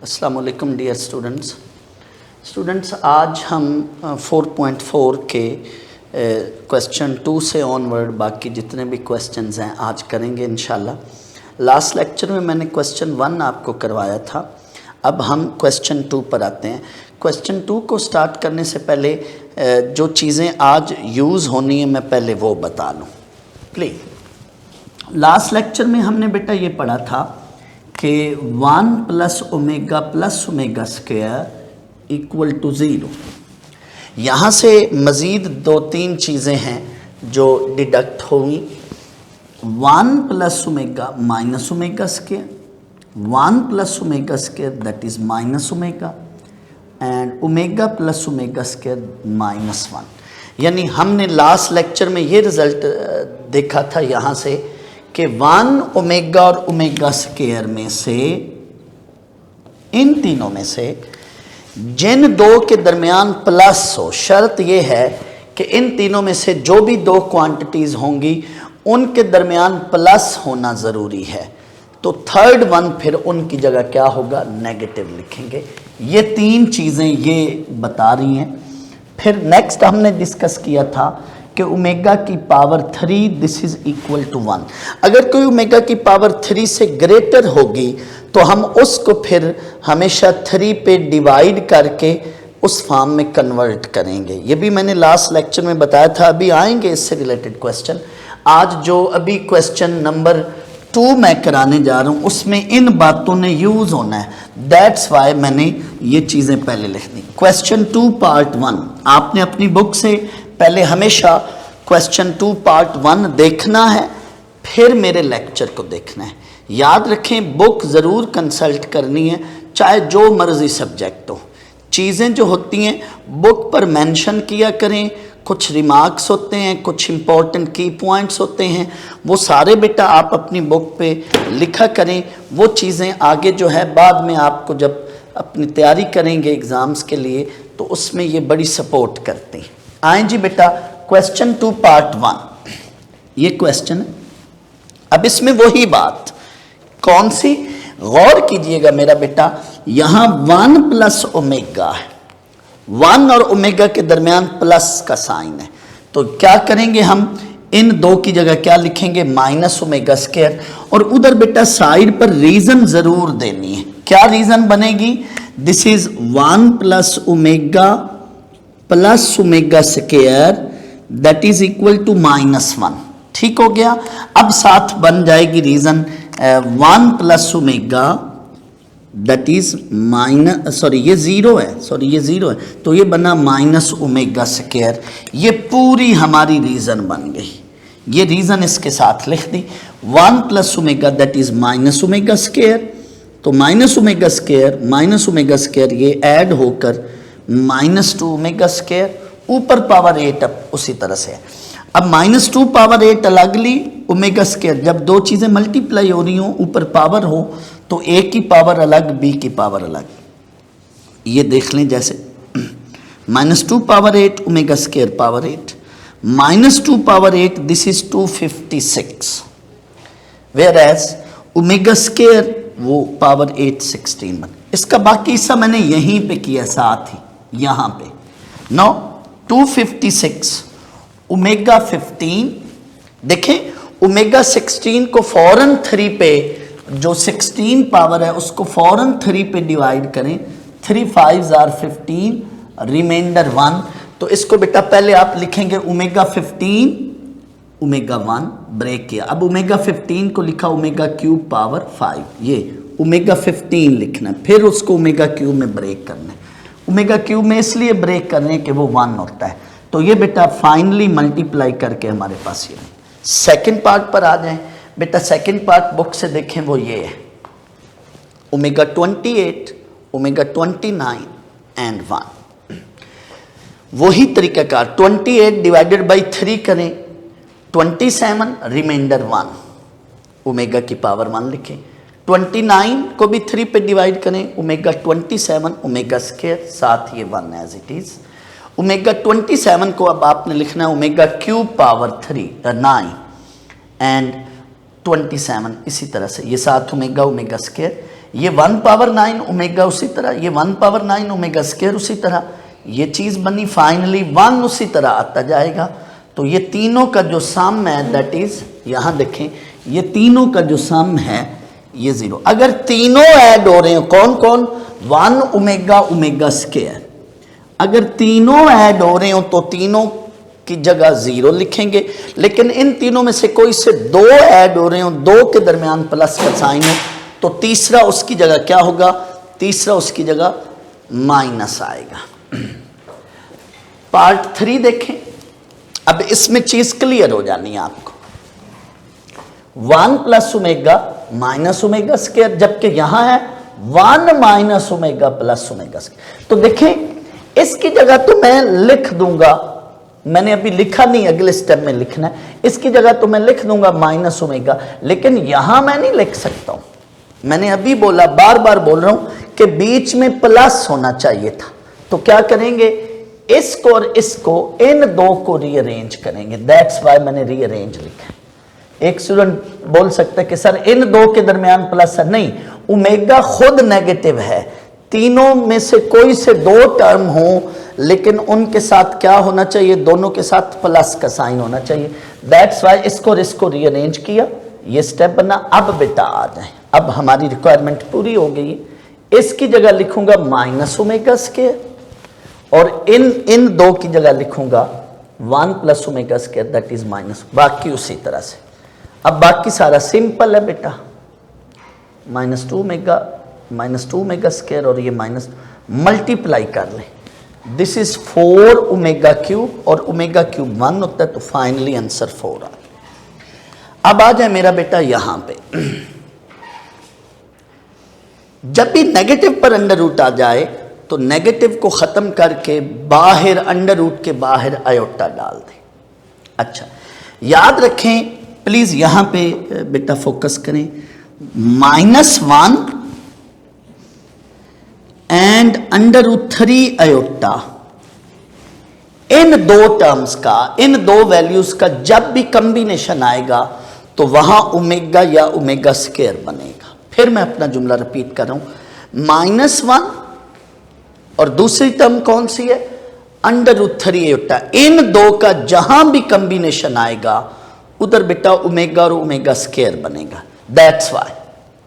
अस्सलाम वालेकुम dear students, आज हम 4.4 के क्वेश्चन 2 से ऑनवर्ड बाकी जितने भी क्वेश्चंस हैं आज करेंगे इंशाल्लाह। लास्ट लेक्चर में मैंने क्वेश्चन 1 आपको करवाया था, अब हम क्वेश्चन 2 पर आते हैं। क्वेश्चन 2 को स्टार्ट करने से पहले जो चीज़ें आज यूज़ होनी है मैं पहले वो बता लूँ प्लीज़। लास्ट लेक्चर में हमने बेटा ये पढ़ा था कि 1 plus omega square equal to 0। यहाँ से मज़ीद 2-3 चीज़ें हैं जो डिडक्ट होंगी। 1 plus omega minus omega square, 1 plus omega square that is minus omega, and omega plus omega square -1। यानी हमने लास्ट लेक्चर में ये रिज़ल्ट देखा था यहाँ से कि 1 ओमेगा और ओमेगा स्क्वायर में से, इन तीनों में से जिन दो के दरमियान प्लस हो, शर्त ये है कि इन तीनों में से जो भी दो क्वांटिटीज़ होंगी उनके दरमियान प्लस होना ज़रूरी है। तो थर्ड वन फिर उनकी जगह क्या होगा, नेगेटिव लिखेंगे। ये 3 चीज़ें ये बता रही हैं। फिर नेक्स्ट हमने डिस्कस किया था कि ओमेगा की power 3 this is equal to 1। अगर कोई ओमेगा की पावर 3 से ग्रेटर होगी तो हम उसको फिर हमेशा 3 पे डिवाइड करके उस फॉर्म में कन्वर्ट करेंगे। ये भी मैंने लास्ट लेक्चर में बताया था। अभी आएंगे इससे रिलेटेड क्वेश्चन। आज जो अभी क्वेश्चन नंबर 2 मैं कराने जा रहा हूँ उसमें इन बातों ने यूज़ होना है। दैट्स वाई मैंने ये चीज़ें पहले लिख दी। क्वेश्चन 2 पार्ट 1 आपने अपनी बुक से पहले हमेशा क्वेश्चन 2 पार्ट 1 देखना है, फिर मेरे लेक्चर को देखना है। याद रखें बुक ज़रूर कंसल्ट करनी है, चाहे जो मर्ज़ी सब्जेक्ट हो। चीज़ें जो होती हैं बुक पर मेंशन किया करें। कुछ रिमार्क्स होते हैं, कुछ इंपॉर्टेंट की पॉइंट्स होते हैं, वो सारे बेटा आप अपनी बुक पे लिखा करें। वो चीज़ें आगे जो है बाद में आपको जब अपनी तैयारी करेंगे एग्ज़ाम्स के लिए तो उसमें ये बड़ी सपोर्ट करती हैं। आएँ जी बेटा, क्वेश्चन 2 पार्ट 1 ये क्वेश्चन है। अब इसमें वही बात कौन सी, गौर कीजिएगा मेरा बेटा। यहाँ 1 प्लस ओमेगा है, 1 और ओमेगा के दरमियान प्लस का साइन है, तो क्या करेंगे हम इन दो की जगह क्या लिखेंगे, माइनस ओमेगा स्क्वायर। और उधर बेटा साइड पर रीजन जरूर देनी है। क्या रीजन बनेगी, this is 1 plus omega square that is equal to -1। ठीक हो गया। अब साथ बन जाएगी region 1 plus omega that is ये जीरो है, तो ये बना माइनस ओमेगा स्क्वायर। ये पूरी हमारी रीजन बन गई। ये रीजन इसके साथ लिख दी। 1 plus omega that is minus omega square, तो माइनस ओमेगा स्क्वायर ये ऐड होकर -2 ओमेगा स्क्वायर, ऊपर पावर 8 अब उसी तरह से है। अब -2 पावर 8 अलग ली, ओमेगा स्क्वायर जब दो चीज़ें मल्टीप्लाई हो रही हो ऊपर पावर हो तो ए की पावर अलग बी की पावर अलग। ये देख लें जैसे -2 power 8 omega square power 8, -2 power 8 this is 256, whereas omega square वो पावर 8 16 बन। इसका बाकी हिस्सा मैंने यहीं पे किया साथ ही यहाँ पे। नो 256 ओमेगा 15, देखें ओमेगा 16 को फौरन 3 पे, जो 16 पावर है उसको फौरन 3 पे डिवाइड करें। 3 5s are 15, रिमाइंडर 1। तो इसको बेटा पहले आप लिखेंगे ओमेगा 15 ओमेगा 1 ब्रेक किया। अब ओमेगा 15 को लिखा ओमेगा क्यूब पावर 5, ये ओमेगा 15 लिखना है, फिर उसको ओमेगा क्यूब में ब्रेक करना है। ओमेगा क्यूब में इसलिए ब्रेक करने कि वो 1 होता है। तो ये बेटा फाइनली मल्टीप्लाई करके हमारे पास ये। सेकंड पार्ट पर आ जाएं बेटा। सेकंड पार्ट बुक से देखें वो ये है, ओमेगा 28 ओमेगा 29 एंड 1। वही तरीकाकार 28 डिवाइडेड बाई 3 करें, 27 रिमाइंडर 1 ओमेगा की पावर 1 लिखें। 29 को भी 3 पे डिवाइड करें, ओमेगा 27 ओमेगा स्क्वायर, साथ ये 1 एज इट इज। ओमेगा 27 को अब आपने लिखना है ओमेगा क्यूब पावर 9 एंड 27 इसी तरह से ये साथ ओमेगा स्क्वायर। ये 1 पावर 9 ओमेगा उसी तरह, ये 1 पावर 9 ओमेगा स्क्वायर उसी तरह, ये चीज़ बनी फाइनली 1 उसी तरह आता जाएगा। तो ये तीनों का जो सम है दैट इज, यहाँ देखें ये तीनों का जो सम है ये 0। अगर तीनों ऐड हो रहे हो, कौन कौन, 1 ओमेगा ओमेगा स्क्वायर, अगर तीनों ऐड हो रहे हो तो तीनों की जगह 0 लिखेंगे। लेकिन इन तीनों में से कोई से 2 ऐड हो रहे हो, 2 के दरमियान प्लस का साइन हो, तो तीसरा उसकी जगह क्या होगा, तीसरा उसकी जगह माइनस आएगा। पार्ट 3 देखें। अब इसमें चीज क्लियर हो जानी है आपको। 1 plus omega minus omega square, जबकि यहां है 1 minus omega plus omega square. तो देखें इसकी जगह तो मैं लिख दूंगा, मैंने अभी लिखा नहीं, अगले स्टेप में लिखना है। इसकी जगह तो मैं लिख दूंगा माइनस ओमेगा, लेकिन यहां मैं नहीं लिख सकता हूं। मैंने अभी बोला, बार बार बोल रहा हूं कि बीच में प्लस होना चाहिए था। तो क्या करेंगे, इसको और इसको, इन दो को रीअरेंज करेंगे। दैट्स वाई मैंने रीअरेंज लिखा। एक स्टूडेंट बोल सकता है कि सर इन दो के दरमियान प्लस है। नहीं, ओमेगा खुद नेगेटिव है। तीनों में से कोई से 2 टर्म हो, लेकिन उनके साथ क्या होना चाहिए, दोनों के साथ प्लस का साइन होना चाहिए। दैट्स वाई इसको और इसको रीअरेंज किया, ये स्टेप बना। अब बेटा आ जाए, अब हमारी रिक्वायरमेंट पूरी हो गई है। इसकी जगह लिखूंगा माइनस ओमेगा स्क्वायर, और इन दो की जगह लिखूंगा 1 plus omega square that is minus, बाकी उसी तरह से। अब बाकी सारा सिंपल है बेटा, -2 ओमेगा स्क्वायर और ये माइनस मल्टीप्लाई कर लें। दिस इज 4 ओमेगा क्यूब, और ओमेगा क्यूब 1 होता है, तो फाइनली आंसर 4 आ गया। अब आ जाए मेरा बेटा यहां पे, जब भी नेगेटिव पर अंडर रूट आ जाए तो नेगेटिव को खत्म करके बाहर अंडर रूट के बाहर आयोटा डाल दें। अच्छा, याद रखें प्लीज, यहां पे बेटा फोकस करें। -1 एंड अंडर रूट 3 आयोटा, इन दो टर्म्स का, इन दो वैल्यूज का जब भी कॉम्बिनेशन आएगा तो वहां ओमेगा या ओमेगा स्क्वायर बनेगा। फिर मैं अपना जुमला रिपीट कर रहा हूं, -1 और दूसरी टर्म कौन सी है, अंडर रूट 3 आयोटा। इन दो का जहां भी कॉम्बिनेशन आएगा उधर बेटा ओमेगा और ओमेगा स्क्वायर बनेगा। दैट्स वाई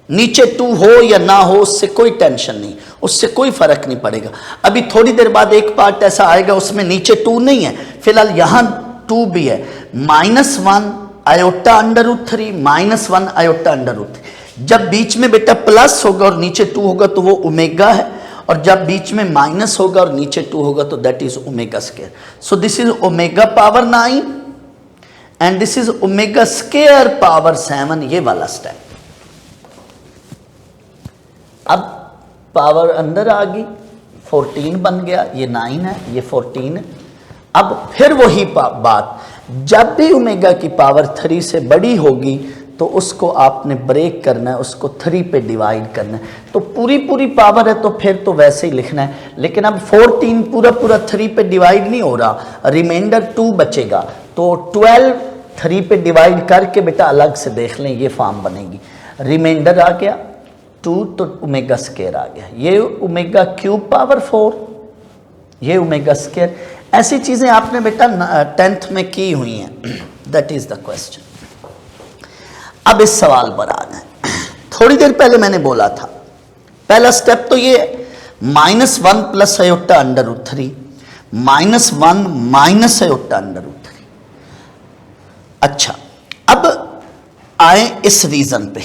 नीचे 2 हो या ना हो उससे कोई टेंशन नहीं, उससे कोई फर्क नहीं पड़ेगा। अभी थोड़ी देर बाद एक पार्ट ऐसा आएगा उसमें नीचे 2 नहीं है, फिलहाल यहां 2 भी है। -1 iota under root 3, -1 iota under root 3। जब बीच में बेटा प्लस होगा और नीचे 2 होगा तो वो ओमेगा है, और जब बीच में माइनस होगा और नीचे 2 होगा तो that is omega square. So this is omega power 9 and this is omega square power 7, ये वाला स्टेप। अब पावर अंदर आ गई, 14 बन गया, ये 9 है, ये 14 है। अब फिर वही बात, जब भी ओमेगा की पावर 3 से बड़ी होगी तो उसको आपने ब्रेक करना है, उसको 3 पे डिवाइड करना है। तो पूरी पावर है तो फिर तो वैसे ही लिखना है, लेकिन अब 14 पूरा 3 पे डिवाइड नहीं हो रहा, रिमाइंडर 2 बचेगा। तो 12 3 पे डिवाइड करके बेटा अलग से देख लें, ये फॉर्म बनेगी। रिमाइंडर आ गया 2, तो ओमेगा स्क्वायर आ गया। ये ओमेगा क्यूब पावर 4, ये ओमेगा स्क्वायर। ऐसी चीजें आपने बेटा 10th में की हुई हैं। That is the question. अब इस सवाल पर आ जाए। थोड़ी देर पहले मैंने बोला था पहला स्टेप तो ये -1 plus iota under root 3, -1 minus iota under root 3। अच्छा, अब आए इस रीजन पे,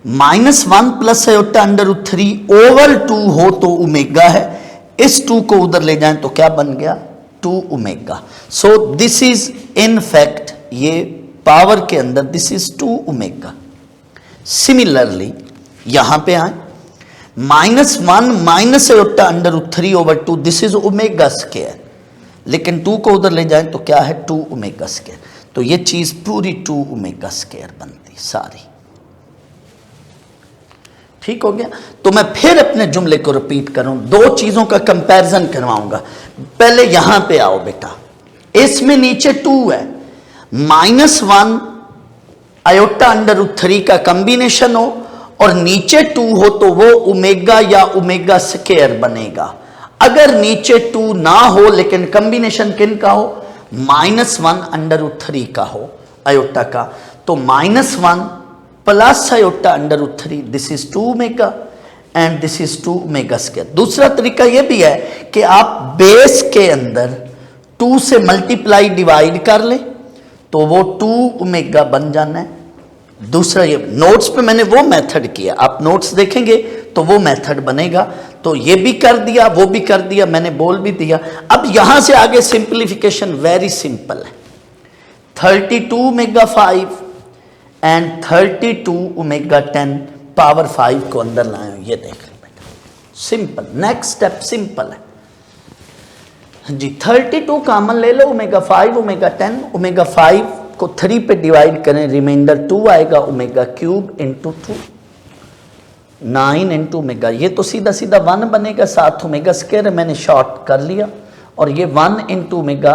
-1 plus iota under root 3 over 2 हो तो ओमेगा है, इस 2 को उधर ले जाएं तो क्या बन गया, 2 omega. So this is in fact, ये पावर के अंदर दिस इज 2 ओमेगा। सिमिलरली यहां पे आए, -1 minus iota under root 3 over 2, this is omega square, लेकिन 2 को उधर ले जाएं तो क्या है, 2 ओमेगा स्क्वायर। तो ये चीज पूरी 2 ओमेगा स्क्वायर बनती सारी। ठीक हो गया। तो मैं फिर अपने जुमले को रिपीट करूं, दो चीजों का कंपैरिजन करवाऊंगा। पहले यहां पे आओ बेटा, इसमें नीचे 2 है, -1 आयोटा अंडर रूट 3 का कॉम्बिनेशन हो और नीचे 2 हो तो वो ओमेगा या ओमेगा स्क्वायर बनेगा। अगर नीचे 2 ना हो लेकिन कॉम्बिनेशन किन का हो, -1/√3 का हो आयोटा का, तो -1 plus iota √3, this is 2 omega and this is 2 omega square. दूसरा तरीका यह भी है कि आप बेस के अंदर 2 से मल्टीप्लाई डिवाइड कर ले तो वो 2 ओमेगा बन जाना है। दूसरा ये नोट्स पे मैंने वो मेथड किया, आप नोट्स देखेंगे तो वो मेथड बनेगा। तो ये भी कर दिया, वो भी कर दिया, मैंने बोल भी दिया। अब यहां से आगे सिंप्लीफिकेशन वेरी सिंपल है। 32 ओमेगा 5 एंड 32 ओमेगा 10 पावर 5 को अंदर लाए, ये देख लो बेटा, सिंपल। नेक्स्ट स्टेप सिंपल है जी। 32 कॉमन ले लो, ओमेगा 5 ओमेगा 10, ओमेगा 5 को 3 पे डिवाइड करें, रिमाइंडर 2 आएगा, omega cube into 2, 9 into omega. ये तो सीधा सीधा 1 बनेगा, साथ ओमेगा स्क्वायर मैंने शॉर्ट कर लिया, और ये 1 इंटू ओमेगा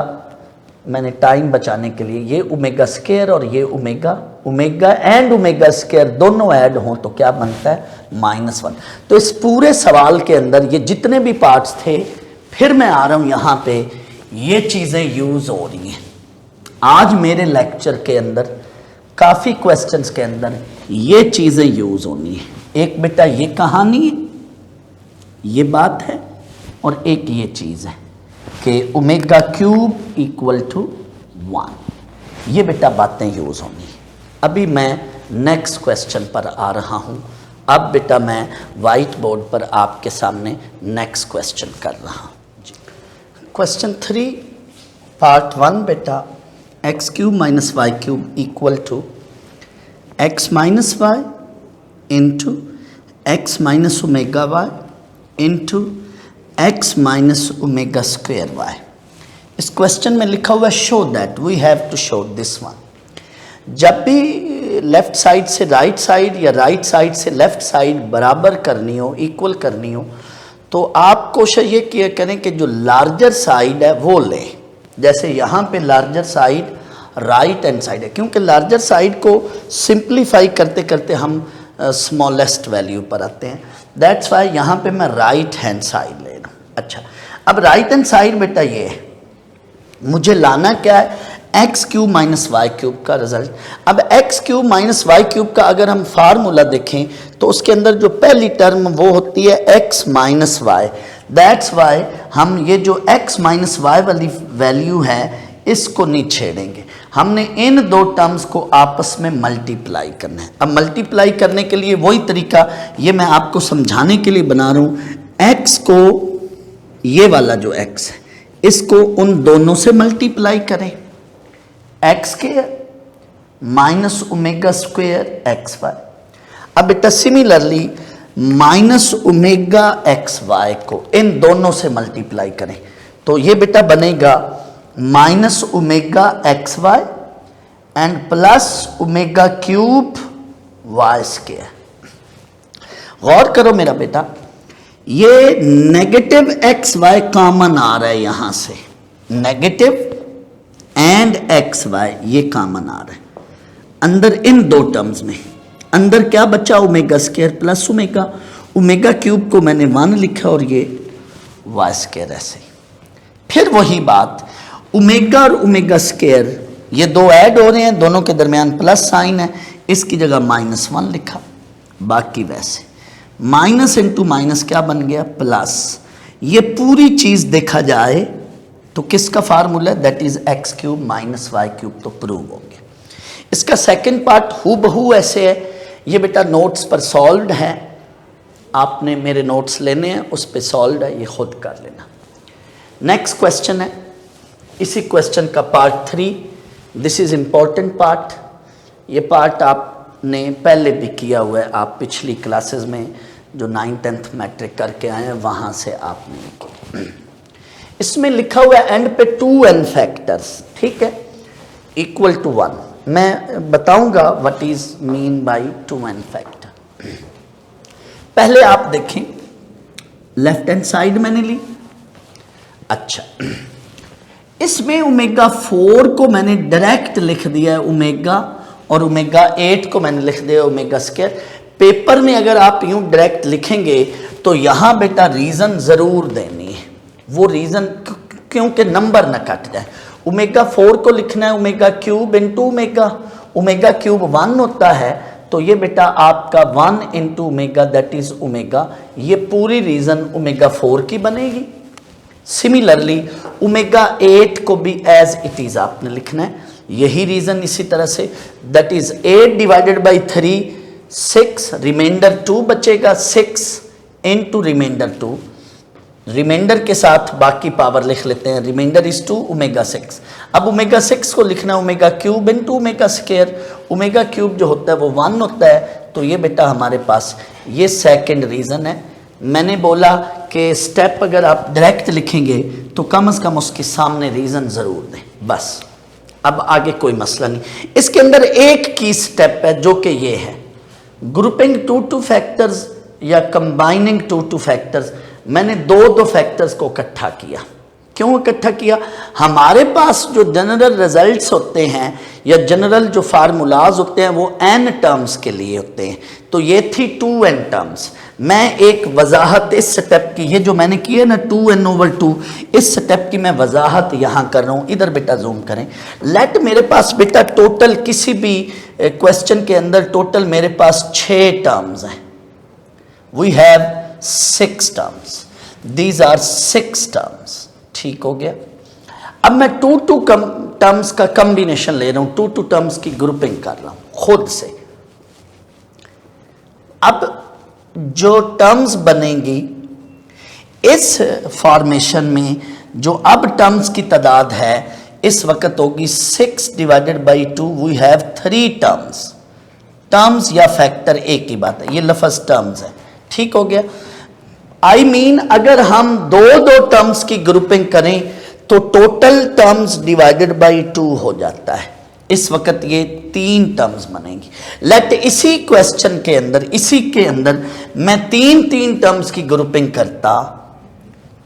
मैंने टाइम बचाने के लिए ये ओमेगा स्क्वायर और ये omega, omega and omega square दोनों ऐड हों तो क्या बनता है, -1। तो इस पूरे सवाल के अंदर ये जितने भी पार्ट्स थे, फिर मैं आ रहा हूं यहां पे, ये चीजें यूज हो रही हैं आज मेरे लेक्चर के अंदर। काफी क्वेश्चंस के अंदर ये चीजें यूज होनी है। एक बेटा ये कहानी है, ये बात है, और एक ये चीज है कि ओमेगा क्यूब इक्वल टू 1, ये बेटा बातें यूज होनी है। अभी मैं नेक्स्ट क्वेश्चन पर आ रहा हूं। अब बेटा मैं वाइट बोर्ड पर आपके सामने नेक्स्ट क्वेश्चन कर रहा हूं। क्वेश्चन 3 पार्ट 1 बेटा, x cube minus y cube equal to x minus y into x minus omega y into x minus omega square y. इस क्वेश्चन में लिखा हुआ है show that, we have to show this one. जब भी left side से right side या right side से लेफ्ट साइड बराबर करनी हो, इक्वल करनी हो, तो आप कोशिश ये किया करें कि जो लार्जर साइड है वो लें। जैसे यहाँ पे larger side right hand side है, क्योंकि लार्जर साइड को सिंप्लीफाई करते करते हम स्मॉलेस्ट वैल्यू पर आते हैं। दैट्स वाई यहाँ पे मैं राइट हैंड साइड ले रहा हूँ। अच्छा, अब राइट हैंड साइड बेटा ये है, मुझे लाना क्या है, x cube minus y cube का रिजल्ट। अब x cube minus y cube का अगर हम फार्मूला देखें तो उसके अंदर जो पहली टर्म वो होती है x minus y. That's why हम ये जो एक्स माइनस वाई वाली वैल्यू है इसको नहीं छेड़ेंगे, हमने इन दो टर्म्स को आपस में मल्टीप्लाई करना है। अब मल्टीप्लाई करने के लिए वही तरीका ये मैं आपको समझाने के लिए बना रहा हूँ। एक्स को, ये वाला जो एक्स है, इसको उन दोनों से मल्टीप्लाई करें, x square minus omega square x y. अब बेटा similarly minus omega x y को इन दोनों से मल्टीप्लाई करें तो ये बेटा बनेगा minus omega x Y and plus omega cube Y square. गौर करो मेरा बेटा, ये नेगेटिव एक्स वाई कॉमन आ रहा है यहां से, नेगेटिव एंड एक्स वाई ये कॉमन आ रहा है अंदर इन दो टर्म्स में। अंदर क्या बचा, omega square plus omega, omega cube को मैंने 1 लिखा और ये वाई स्क्वायर ऐसे। फिर वही बात, ओमेगा और ओमेगा स्क्वायर ये दो ऐड हो रहे हैं, दोनों के दरमियान प्लस साइन है, इसकी जगह -1 लिखा, बाकी वैसे। माइनस इंटू माइनस क्या बन गया, प्लस। ये पूरी चीज देखा जाए तो किसका फार्मूला है, that is x cube minus y cube, तो प्रूव हो गया। इसका सेकंड पार्ट हूबहू ऐसे है, ये बेटा नोट्स पर सॉल्व्ड है, आपने मेरे नोट्स लेने हैं, उस पे सॉल्व्ड है, ये खुद कर लेना। नेक्स्ट क्वेश्चन है, इसी क्वेश्चन का part 3, this is important part. ये पार्ट आपने पहले भी किया हुआ है, आप पिछली क्लासेस में जो 9th 10th मैट्रिक करके आए हैं वहाँ से आपने किया। इसमें लिखा हुआ है एंड पे 2n फैक्टर्स, ठीक है, इक्वल टू 1। मैं बताऊंगा what is mean by 2n factor. पहले आप देखें, लेफ्ट हैंड साइड मैंने ली। अच्छा, इसमें ओमेगा 4 को मैंने डायरेक्ट लिख दिया है ओमेगा, और ओमेगा 8 को मैंने लिख दिया ओमेगा स्क्वायर। पेपर में अगर आप यूं डायरेक्ट लिखेंगे तो यहाँ बेटा रीज़न ज़रूर देनी है, वो रीज़न क्योंकि नंबर ना कट जाए। ओमेगा 4 को लिखना है omega cube into omega, omega cube 1 होता है, तो ये बेटा आपका 1 into omega that is omega, ये पूरी रीज़न ओमेगा 4 की बनेगी। सिमिलरली ओमेगा 8 को भी एज इट इज़ आपने लिखना है, यही रीज़न इसी तरह से, that is 8 divided by 3 6, remainder 2 बचेगा, 6 इंटू रिमाइंडर 2, रिमाइंडर के साथ बाकी पावर लिख लेते हैं, रिमाइंडर इज 2 ओमेगा 6। अब ओमेगा 6 को लिखना omega cube into omega square, omega cube जो होता है वो 1 होता है, तो ये बेटा हमारे पास ये सेकंड रीज़न है। मैंने बोला कि स्टेप अगर आप डायरेक्ट लिखेंगे तो कम से कम उसके सामने रीज़न ज़रूर दें, बस। अब आगे कोई मसला नहीं। इसके अंदर एक की स्टेप है जो कि ये है ग्रुपिंग 2 फैक्टर्स या कंबाइनिंग 2 फैक्टर्स। मैंने दो फैक्टर्स को इकट्ठा किया। क्यों इकट्ठा किया? हमारे पास जो जनरल रिजल्ट्स होते हैं या जनरल जो फार्मूलाज होते हैं वो n टर्म्स के लिए होते हैं, तो ये थी 2n टर्म्स। मैं एक वजाहत इस स्टेप की, ये जो मैंने की है ना 2n/2, इस स्टेप की मैं वजाहत यहाँ कर रहा हूँ। इधर बेटा जूम करें। लेट मेरे पास बेटा टोटल किसी भी क्वेश्चन के अंदर टोटल मेरे पास 6 टर्म्स हैं। We have 6 terms, these are 6 terms. ठीक हो गया। अब मैं 2 टर्म्स का कॉम्बिनेशन ले रहा हूं, 2 टर्म्स की ग्रुपिंग कर रहा हूं खुद से। अब जो टर्म्स बनेंगी इस फॉर्मेशन में, जो अब टर्म्स की तादाद है इस वक्त होगी 6 divided by 2, we have 3 terms. Terms या फैक्टर एक ही बात है, ये लफ्ज टर्म्स है। ठीक हो गया। आई मीन अगर हम दो टर्म्स की ग्रुपिंग करें तो टोटल टर्म्स डिवाइडेड बाई 2 हो जाता है। इस वक्त ये 3 टर्म्स बनेंगी। लेट इसी क्वेश्चन के अंदर, इसी के अंदर मैं 3 टर्म्स की ग्रुपिंग करता,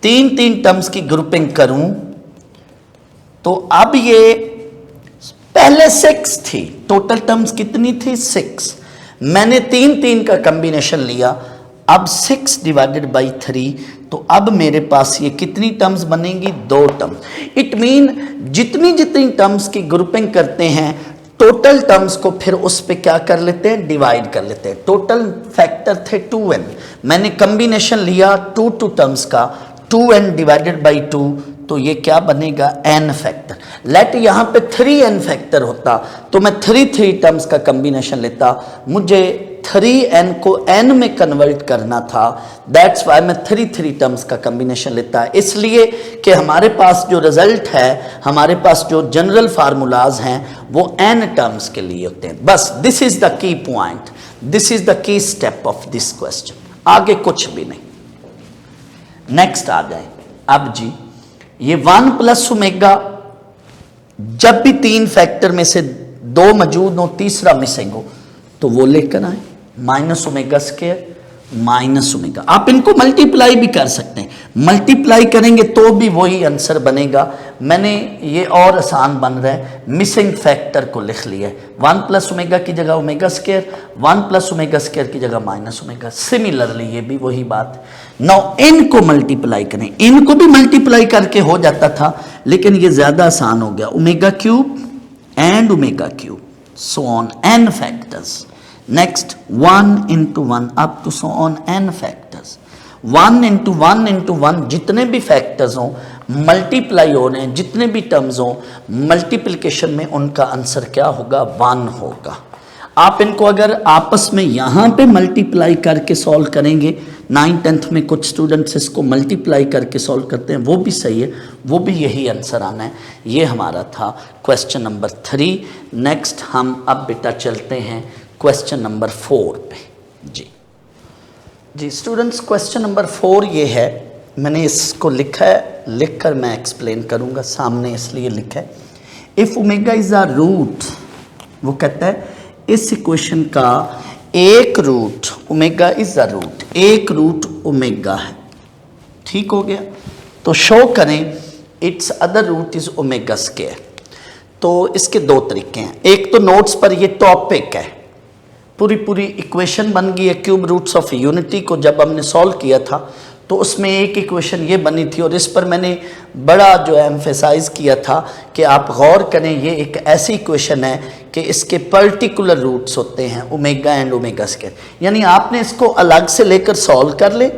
3 टर्म्स की ग्रुपिंग करूं तो अब ये पहले 6 थी, टोटल टर्म्स कितनी थी 6, मैंने 3 का कॉम्बिनेशन लिया, अब 6 डिवाइडेड बाई 3, तो अब मेरे पास ये कितनी टर्म्स बनेंगी 2 टर्म्स। इट मीन जितनी टर्म्स की ग्रुपिंग करते हैं टोटल टर्म्स को फिर उस पे क्या कर लेते हैं, डिवाइड कर लेते हैं। टोटल फैक्टर थे 2n, मैंने कॉम्बिनेशन लिया 2 टर्म्स का, 2n डिवाइडेड बाई 2, तो ये क्या बनेगा n फैक्टर। लेट यहाँ पे 3n फैक्टर होता तो मैं 3 टर्म्स का कॉम्बिनेशन लेता, मुझे 3n को n में कन्वर्ट करना था, दैट्स वाई मैं 3 टर्म्स का कॉम्बिनेशन लेता है। इसलिए कि हमारे पास जो रिजल्ट है, हमारे पास जो जनरल फार्मूलाज हैं वो n टर्म्स के लिए होते हैं। बस this is the key point, this is the key step of this question, आगे कुछ भी नहीं। नेक्स्ट आ जाए। अब जी ये 1 प्लस ओमेगा, जब भी 3 फैक्टर में से 2 मौजूद हो, तीसरा मिसिंग हो, तो वो लेकर आए minus omega square minus omega. आप इनको मल्टीप्लाई भी कर सकते हैं, मल्टीप्लाई करेंगे तो भी वही आंसर बनेगा। मैंने ये और आसान बन रहा है, मिसिंग फैक्टर को लिख लिया है, 1 प्लस ओमेगा की जगह omega square, 1 plus omega square की जगह माइनस ओमेगा। सिमिलरली ये भी वही बात। नाउ इनको मल्टीप्लाई करें, इनको भी मल्टीप्लाई करके हो जाता था, लेकिन ये ज़्यादा आसान हो गया। Omega cube and omega cube, so on n factors. Next 1 into 1 up to so on n factors. 1 into 1 into 1, जितने भी फैक्टर्स हों मल्टीप्लाई हो रहे हैं, जितने भी टर्म्स हों मल्टीप्लिकेशन में उनका आंसर क्या होगा 1 होगा। आप इनको अगर आपस में यहाँ पे मल्टीप्लाई करके सॉल्व करेंगे, 9th 10th में कुछ स्टूडेंट्स इसको मल्टीप्लाई करके सॉल्व करते हैं, वो भी सही है, वो भी यही आंसर आना है। ये हमारा था क्वेश्चन नंबर 3। नेक्स्ट हम अब बेटा चलते हैं क्वेश्चन नंबर 4 पे। जी स्टूडेंट्स, क्वेश्चन नंबर 4 ये है, मैंने इसको लिखा है, लिख कर मैं एक्सप्लेन करूँगा, सामने इसलिए लिखा है। If omega is a root, वो कहता है इस इक्वेशन का एक root, omega is a root, एक रूट ओमेगा है। ठीक हो गया। तो शो करें its other root is omega square. तो इसके 2 तरीके हैं। एक तो नोट्स पर ये टॉपिक है, पूरी इक्वेशन बन गई है क्यूब रूट्स ऑफ यूनिटी को जब हमने सॉल्व किया था तो उसमें एक इक्वेशन ये बनी थी और इस पर मैंने बड़ा जो है एम्फेसाइज किया था कि आप गौर करें, ये एक ऐसी इक्वेशन है कि इसके पर्टिकुलर रूट्स होते हैं ओमेगा एंड ओमेगा स्क्वायर, यानी आपने इसको अलग से लेकर सॉल्व कर ले।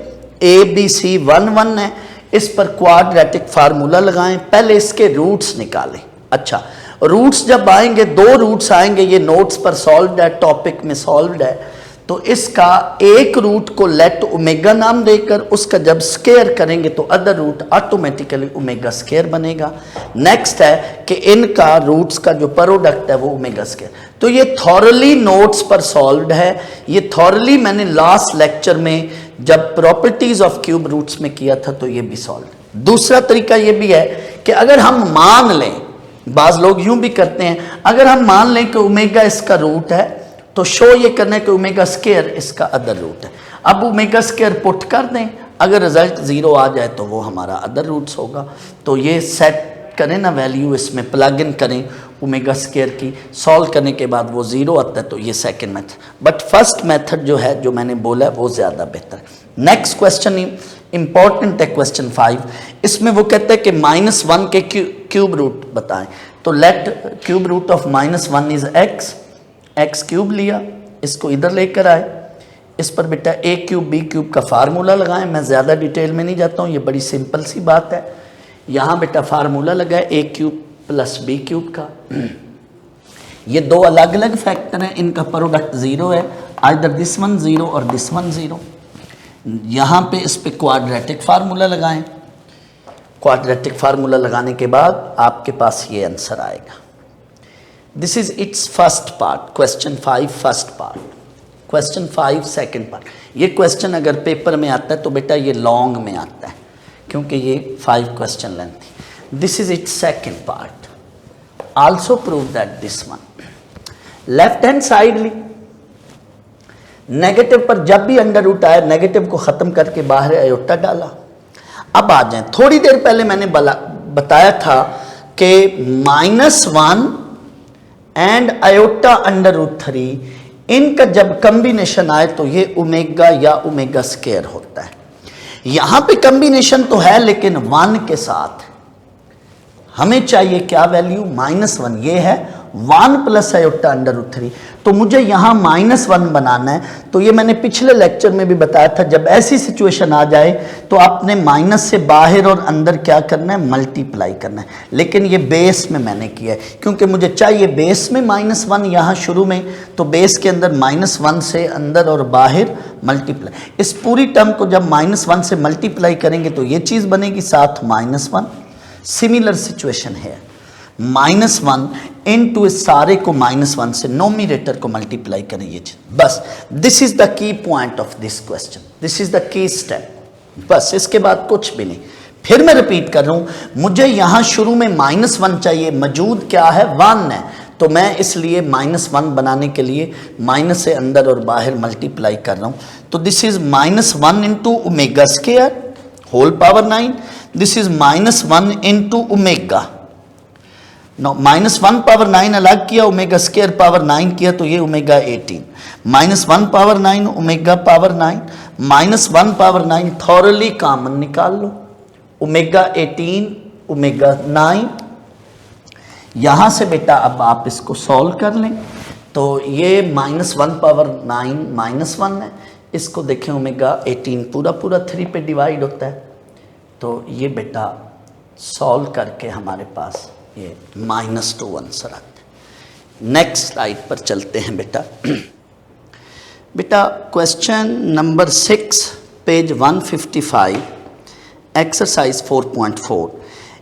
ए बी सी 1 1 है, इस पर क्वाड्रेटिक फार्मूला लगाएं, पहले इसके रूट्स निकालें। अच्छा, रूट्स जब आएंगे, 2 रूट्स आएंगे, ये नोट्स पर सॉल्व्ड है, टॉपिक में सॉल्व्ड है, तो इसका एक रूट को लेट ओमेगा नाम देकर उसका जब स्क्वायर करेंगे तो other root automatically omega square बनेगा। नेक्स्ट है कि इनका रूट्स का जो प्रोडक्ट है वो ओमेगा स्क्वायर। तो ये थॉरली नोट्स पर सॉल्व्ड है, ये थॉरली मैंने लास्ट लेक्चर में जब प्रॉपर्टीज ऑफ क्यूब रूट्स में किया था तो ये भी सॉल्व। दूसरा तरीका ये भी है कि अगर हम मान लें, बाज लोग यूं भी करते हैं, अगर हम मान लें कि ओमेगा इसका रूट है तो शो ये करना है कि ओमेगा स्क्वायर इसका अदर रूट है। अब ओमेगा स्क्वायर पुट कर दें, अगर रिजल्ट 0 आ जाए तो वो हमारा अदर रूट्स होगा। तो ये सेट करें ना वैल्यू, इसमें प्लग इन करें ओमेगा स्क्वायर की, सॉल्व करने के बाद वो 0 आता है तो ये second method. But first method जो है जो मैंने बोला है वो ज़्यादा बेहतर है। नेक्स्ट क्वेश्चन इंपॉर्टेंट है, क्वेश्चन 5। इसमें वो कहते हैं कि -1 के क्यूब रूट बताएं। तो let cube root of -1 is x cube लिया, इसको इधर लेकर आए, इस पर बेटा ए क्यूब बी क्यूब का फार्मूला लगाएं। मैं ज़्यादा डिटेल में नहीं जाता हूँ, ये बड़ी सिंपल सी बात है। यहाँ बेटा फार्मूला लगाए ए क्यूब प्लस बी क्यूब का। ये 2 अलग अलग फैक्टर हैं, इनका प्रोडक्ट 0 है, आइदर दिस वन 0 और दिस वन 0। यहाँ पे इस पे क्वाड्रेटिक फार्मूला लगाएं। क्वाड्रेटिक फार्मूला लगाने के बाद आपके पास ये आंसर आएगा। This is it's first part, question 5 first part. Question 5 second part. ये क्वेश्चन अगर पेपर में आता है तो बेटा ये लॉन्ग में आता है क्योंकि ये 5 क्वेश्चन लेंथ थी। This is its second part. Also prove that this one left hand side ली, नेगेटिव पर जब भी अंडर रूट आया नेगेटिव को खत्म करके बाहर आयोटा डाला। अब आ जाए, थोड़ी देर पहले मैंने बताया था कि -1 एंड आयोटा अंडर रूट 3 इनका जब कॉम्बिनेशन आए तो ये ओमेगा या ओमेगा स्क्वायर होता है। यहां पे कॉम्बिनेशन तो है लेकिन 1 के साथ हमें चाहिए क्या वैल्यू, -1। ये है 1 प्लस आयोटा अंडर रूट 3, तो मुझे यहाँ -1 बनाना है। तो ये मैंने पिछले लेक्चर में भी बताया था, जब ऐसी सिचुएशन आ जाए तो आपने माइनस से बाहर और अंदर क्या करना है, मल्टीप्लाई करना है। लेकिन ये बेस में मैंने किया है क्योंकि मुझे चाहिए बेस में -1 यहाँ शुरू में, तो बेस के अंदर -1 से अंदर और बाहर मल्टीप्लाई। इस पूरी टर्म को जब -1 से मल्टीप्लाई करेंगे तो ये चीज़ बनेगी, साथ -1। सिमिलर सिचुएशन है, -1 इनटू इस सारे को -1 से नोमिनेटर को मल्टीप्लाई करें, ये चीज बस। This is the key point of this question, this is the key step, बस इसके बाद कुछ भी नहीं। फिर मैं रिपीट कर रहा हूं, मुझे यहां शुरू में -1 चाहिए, मौजूद क्या है 1 है, तो मैं इसलिए -1 बनाने के लिए माइनस से अंदर और बाहर मल्टीप्लाई कर रहा हूं। तो this is -1 into omega square whole power 9, this is -1 into omega. No -1 power 9 अलग किया, ओमेगा स्क्वायर पावर 9 किया, तो ये omega 18, -1 power 9 omega power 9, -1 power 9 thoroughly common निकाल लो, ओमेगा 18 ओमेगा 9। यहां से बेटा अब आप इसको सॉल्व कर लें, तो ये -1 पावर 9 -1 है, इसको देखें ओमेगा 18 पूरा 3 पे डिवाइड होता है, तो ये बेटा सॉल्व करके हमारे पास ये -2 आंसर आता है। नेक्स्ट स्लाइड पर चलते हैं बेटा। बेटा क्वेश्चन नंबर 6 पेज 155 एक्सरसाइज 4.4।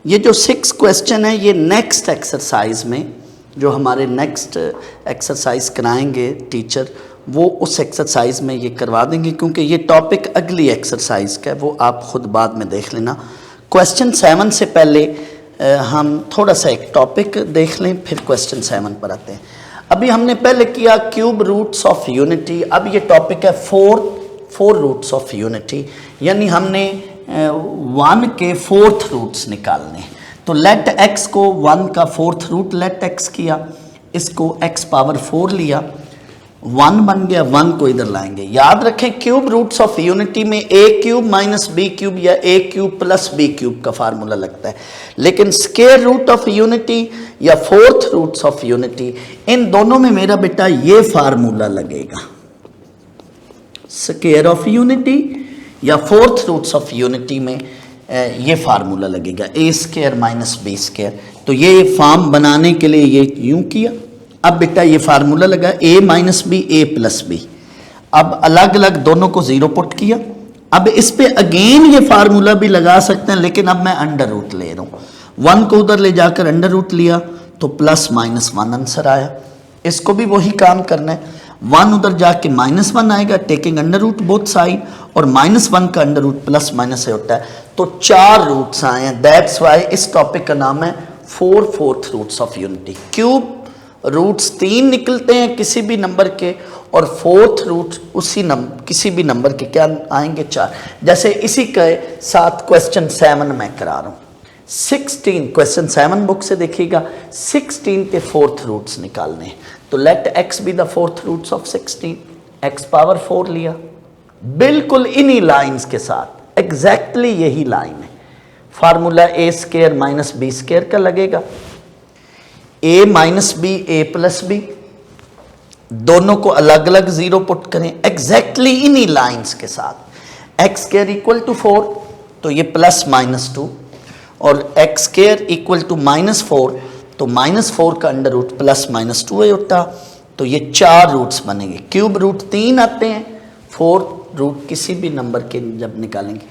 ये जो 6 क्वेश्चन है ये नेक्स्ट एक्सरसाइज में जो हमारे नेक्स्ट एक्सरसाइज कराएंगे टीचर, वो उस एक्सरसाइज में ये करवा देंगे क्योंकि ये टॉपिक अगली एक्सरसाइज का है, वो आप खुद बाद में देख लेना। क्वेश्चन 7 से पहले हम थोड़ा सा एक टॉपिक देख लें, फिर क्वेश्चन 7 पर आते हैं। अभी हमने पहले किया क्यूब रूट्स ऑफ यूनिटी, अब ये टॉपिक है 4 रूट्स ऑफ यूनिटी, यानी हमने 1 के 4th रूट्स निकालने। तो लेट x को 1 का 4th रूट लेट x किया, इसको x पावर 4 लिया, 1 बन गया, 1 को इधर लाएंगे। याद रखें क्यूब रूट्स ऑफ यूनिटी में a cube minus b cube या a cube plus b cube का फार्मूला लगता है, लेकिन स्क्वायर रूट ऑफ यूनिटी या फोर्थ रूट्स ऑफ यूनिटी, इन दोनों में मेरा बेटा ये फार्मूला लगेगा। स्क्वायर ऑफ यूनिटी या फोर्थ रूट्स ऑफ यूनिटी में ये फार्मूला लगेगा a square minus b square. तो ये फॉर्म बनाने के लिए ये यूं किया। अब बेटा ये फार्मूला लगा a minus b a plus b. अब अलग अलग दोनों को जीरो पुट किया। अब इस पे अगेन ये फार्मूला भी लगा सकते हैं, लेकिन अब मैं अंडर रूट ले रहा हूँ। 1 को उधर ले जाकर अंडर रूट लिया तो प्लस माइनस 1 आंसर आया। इसको भी वही काम करना है। 1 उधर जाके माइनस 1 आएगा, taking under root both side, और माइनस 1 का अंडर रूट प्लस माइनस से होता है। तो 4 रूट्स आए हैं। दैट्स वाई इस टॉपिक का नाम है 4 fourth roots of unity. Cube roots 3 निकलते हैं किसी भी नंबर के, और फोर्थ रूट उसी किसी भी नंबर के क्या आएंगे 4। जैसे इसी के साथ क्वेश्चन 7 मैं करा रहा हूँ। 16 क्वेश्चन 7 बुक से देखिएगा, 16 के फोर्थ रूट्स निकालने हैं। तो let x be the fourth roots of 16, x power 4 लिया, बिल्कुल इन्हीं लाइंस के साथ, एग्जैक्टली यही लाइन है। Formula a square minus b square का लगेगा, a minus b a plus b, दोनों को अलग अलग जीरो पुट करें एग्जैक्टली इन्हीं लाइंस के साथ। x स्क्वायर इक्वल टू 4, तो ये प्लस माइनस 2, और x square equal to minus 4, तो माइनस 4 का अंडर रूट प्लस माइनस 2 है होता। तो ये 4 रूट्स बनेंगे। क्यूब रूट 3 आते हैं, 4 रूट किसी भी नंबर के जब निकालेंगे।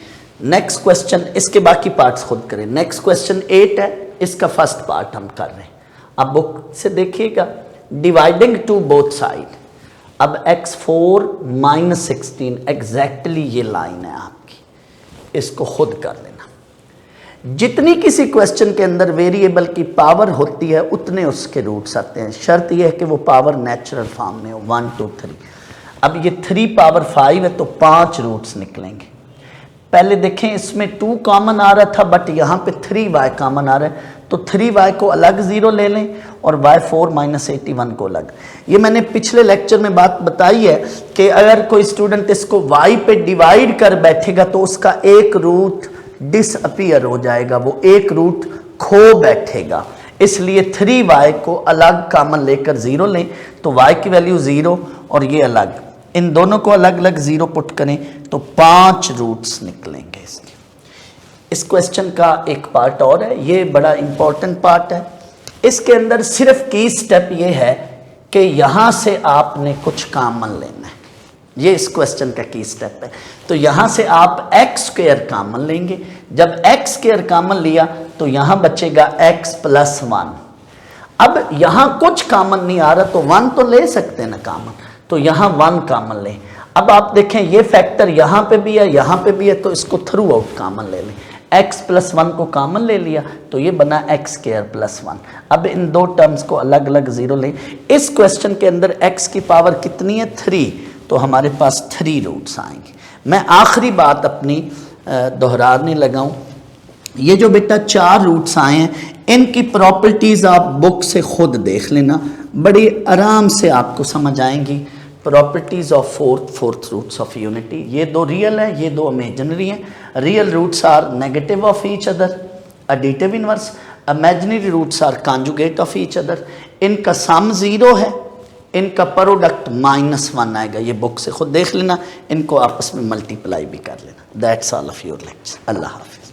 नेक्स्ट क्वेश्चन, इसके बाकी पार्ट्स खुद करें। नेक्स्ट क्वेश्चन 8 है, इसका फर्स्ट पार्ट हम कर रहे हैं। अब बुक से देखिएगा, डिवाइडिंग टू बोथ साइड। अब x4 माइनस 16 एग्जैक्टली ये लाइन है आपकी, इसको खुद कर लेना। जितनी किसी क्वेश्चन के अंदर वेरिएबल की पावर होती है उतने उसके रूट्स आते हैं। शर्त यह है कि वो पावर नेचुरल फॉर्म में हो, 1 2 3। अब ये 3 पावर 5 है, तो 5 रूट्स निकलेंगे। पहले देखें इसमें 2 कॉमन आ रहा था, बट यहाँ पे 3y कॉमन आ रहा है, तो 3y को अलग ज़ीरो ले लें और y4 माइनस 81 को अलग। ये मैंने पिछले लेक्चर में बात बताई है कि अगर कोई स्टूडेंट इसको y पे डिवाइड कर बैठेगा तो उसका एक रूट डिसअपीयर हो जाएगा, वो एक रूट खो बैठेगा। इसलिए 3y को अलग कॉमन लेकर ज़ीरो लें, तो y की वैल्यू 0 और ये अलग, इन दोनों को अलग अलग ज़ीरो पुट करें तो 5 रूट्स निकलेंगे इसके। इस क्वेश्चन का एक पार्ट और है, ये बड़ा इंपॉर्टेंट पार्ट है। इसके अंदर सिर्फ की स्टेप ये है कि यहाँ से आपने कुछ कॉमन लेना है, ये इस क्वेश्चन का की स्टेप है। तो यहाँ से आप x स्क्वायर कॉमन लेंगे। जब x स्क्वायर कॉमन लिया तो यहाँ बचेगा x प्लस 1। अब यहाँ कुछ कॉमन नहीं आ रहा, तो 1 तो ले सकते हैं ना कॉमन, तो यहाँ 1 कॉमन लें। अब आप देखें ये फैक्टर यहाँ पे भी है, यहाँ पे भी है, तो इसको थ्रू आउट कॉमन ले लें। x प्लस 1 को कॉमन ले लिया तो ये बना x स्क्वायर प्लस 1। अब इन दो टर्म्स को अलग अलग ज़ीरो लें। इस क्वेश्चन के अंदर x की पावर कितनी है 3, तो हमारे पास 3 रूट्स आएंगे। मैं आखिरी बात अपनी दोहराने लगा हूँ। ये जो बेटा 4 रूट्स आए हैं, इनकी प्रॉपर्टीज़ आप बुक से खुद देख लेना, बड़ी आराम से आपको समझ आएंगी। Properties of fourth roots of unity, ये 2 रियल है, ये 2 इमेजिनरी हैं। Real roots are negative of each other, additive inverse. Imaginary roots are conjugate of each other. इनका सम 0 है, इनका प्रोडक्ट -1 आएगा। ये बुक से खुद देख लेना, इनको आपस में मल्टीप्लाई भी कर लेना। That's all of your lecture. अल्लाह हाफिज़।